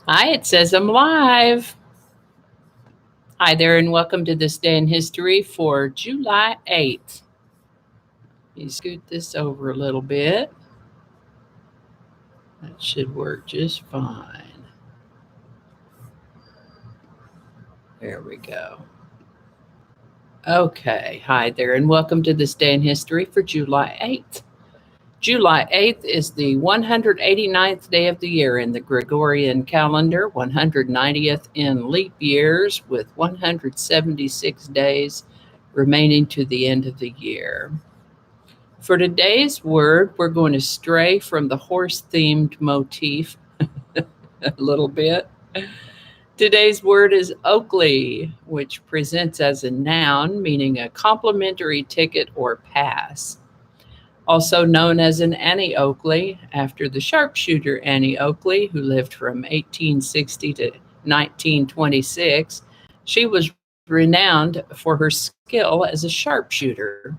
Hi, it says I'm live. Hi there, and welcome to this day in history for July 8th. You scoot this over a little bit. That should work just fine. There we go. Okay, hi there, and welcome to this day in history for July 8th. July 8th is the 189th day of the year in the Gregorian calendar, 190th in leap years, with 176 days remaining to the end of the year. For today's word, we're going to stray from the horse themed motif a little bit. Today's word is Oakley, which presents as a noun, meaning a complimentary ticket or pass. Also known as an Annie Oakley, after the sharpshooter Annie Oakley, who lived from 1860 to 1926. She was renowned for her skill as a sharpshooter.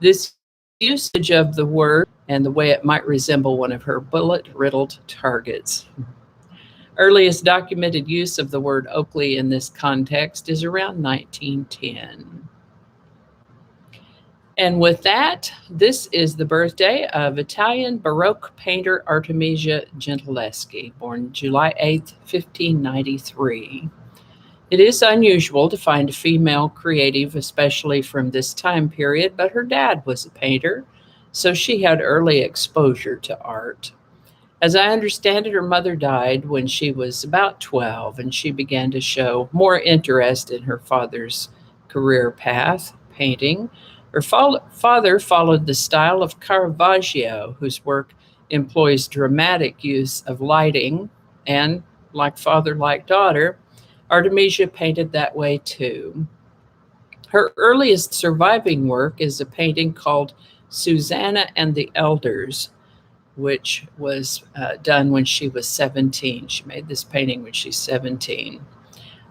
This usage of the word and the way it might resemble one of her bullet-riddled targets. Earliest documented use of the word Oakley in this context is around 1910. And with that, this is the birthday of Italian Baroque painter Artemisia Gentileschi, born July 8, 1593. It is unusual to find a female creative, especially from this time period, but her dad was a painter, so she had early exposure to art. As I understand it, her mother died when she was about 12, and she began to show more interest in her father's career path, painting. Her father followed the style of Caravaggio, whose work employs dramatic use of lighting, and like father, like daughter, Artemisia painted that way too. Her earliest surviving work is a painting called Susanna and the Elders, which was done when she was 17. She made this painting when she's 17.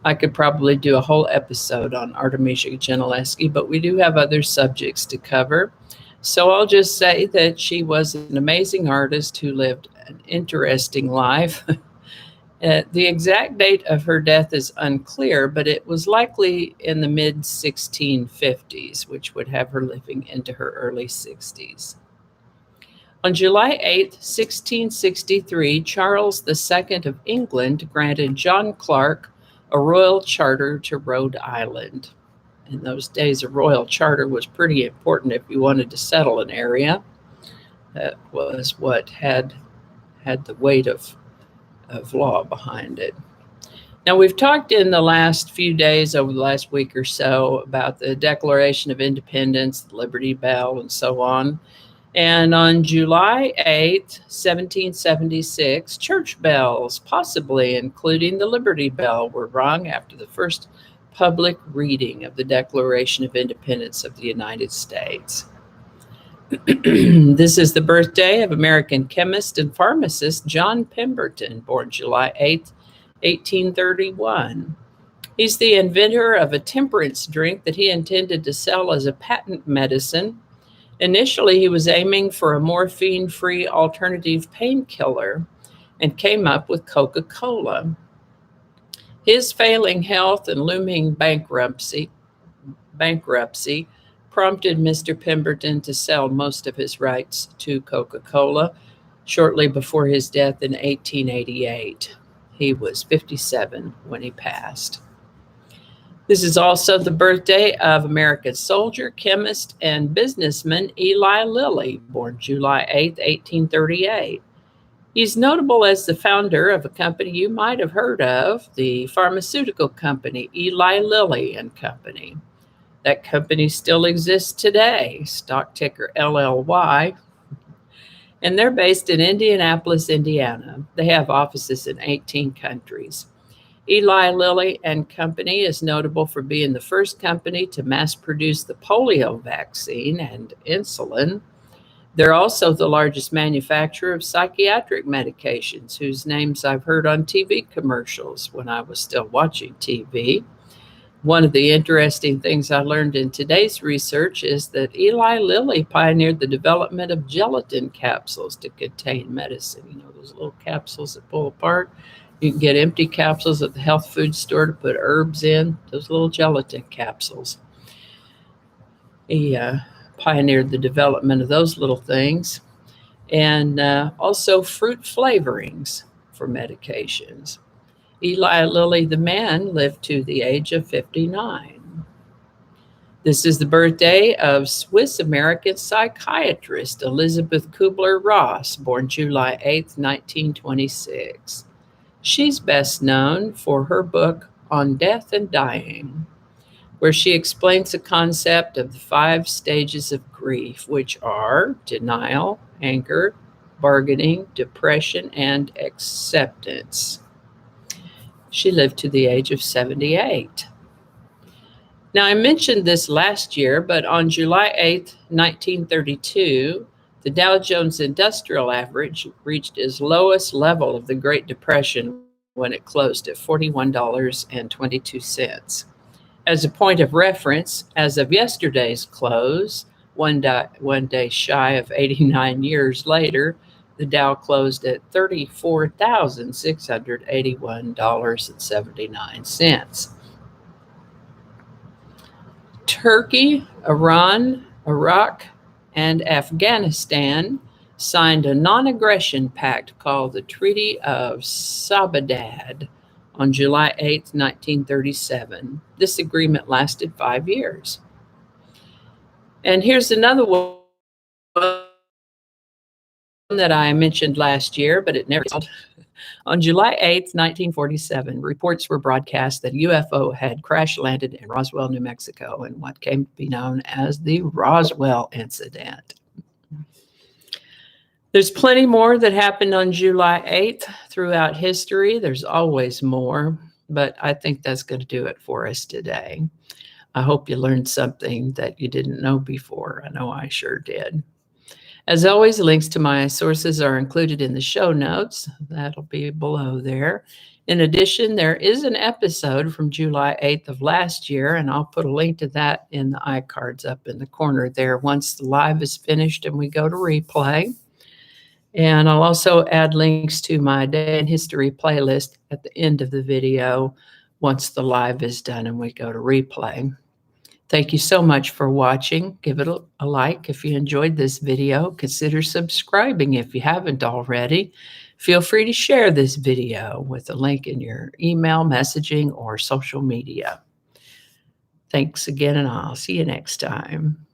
I could probably do a whole episode on Artemisia Gentileschi, but we do have other subjects to cover. So I'll just say that she was an amazing artist who lived an interesting life. The exact date of her death is unclear, but it was likely in the mid 1650s, which would have her living into her early 60s. On July 8, 1663, Charles II of England granted John Clark a royal charter to Rhode Island. In those days, a royal charter was pretty important if you wanted to settle an area. That was what had the weight of law behind it. Now, we've talked in the last few days, over the last week or so, about the Declaration of Independence, the Liberty Bell, and so on. And on July 8, 1776, church bells, possibly including the Liberty Bell, were rung after the first public reading of the Declaration of Independence of the United States. This is the birthday of American chemist and pharmacist John Pemberton, born July 8, 1831. He's the inventor of a temperance drink that he intended to sell as a patent medicine. Initially, he was aiming for a morphine-free alternative painkiller and came up with Coca-Cola. His failing health and looming bankruptcy prompted Mr. Pemberton to sell most of his rights to Coca-Cola shortly before his death in 1888. He was 57 when he passed. This is also the birthday of American soldier, chemist, and businessman Eli Lilly, born July 8, 1838. He's notable as the founder of a company you might have heard of, the pharmaceutical company Eli Lilly and Company. That company still exists today, stock ticker LLY, and they're based in Indianapolis, Indiana. They have offices in 18 countries. Eli Lilly and Company is notable for being the first company to mass produce the polio vaccine and insulin. They're also the largest manufacturer of psychiatric medications, whose names I've heard on TV commercials when I was still watching TV. One of the interesting things I learned in today's research is that Eli Lilly pioneered the development of gelatin capsules to contain medicine. You know, those little capsules that pull apart. You can get empty capsules at the health food store to put herbs in, those little gelatin capsules. He pioneered the development of those little things, and also fruit flavorings for medications. Eli Lilly, the man, lived to the age of 59. This is the birthday of Swiss American psychiatrist Elizabeth Kübler Ross, born July 8, 1926. She's best known for her book On Death and Dying, where she explains the concept of the 5 stages of grief, which are denial, anger, bargaining, depression, and acceptance. She lived to the age of 78. Now, I mentioned this last year, but on July 8, 1932, the Dow Jones Industrial Average reached its lowest level of the Great Depression when it closed at $41.22. As a point of reference, as of yesterday's close, one day shy of 89 years later, the Dow closed at $34,681.79. Turkey, Iran, Iraq, and Afghanistan signed a non-aggression pact called the Treaty of Saabadad on July 8, 1937. This agreement lasted 5 years. And here's another one that I mentioned last year, but it never on July 8, 1947, reports were broadcast that a UFO had crash landed in Roswell, New Mexico, in what came to be known as the Roswell Incident. There's plenty more that happened on July 8th throughout history. There's always more, but I think that's going to do it for us today. I hope you learned something that you didn't know before. I know I sure did. As always, links to my sources are included in the show notes. That'll be below there. In addition, there is an episode from July 8th of last year, and I'll put a link to that in the iCards up in the corner there once the live is finished and we go to replay. And I'll also add links to my Day in History playlist at the end of the video once the live is done and we go to replay. Thank you so much for watching. Give it a like if you enjoyed this video. Consider subscribing if you haven't already. Feel free to share this video with a link in your email, messaging, or social media. Thanks again, and I'll see you next time.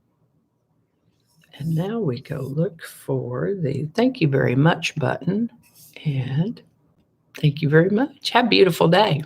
And now we go look for the thank you very much button. And thank you very much. Have a beautiful day.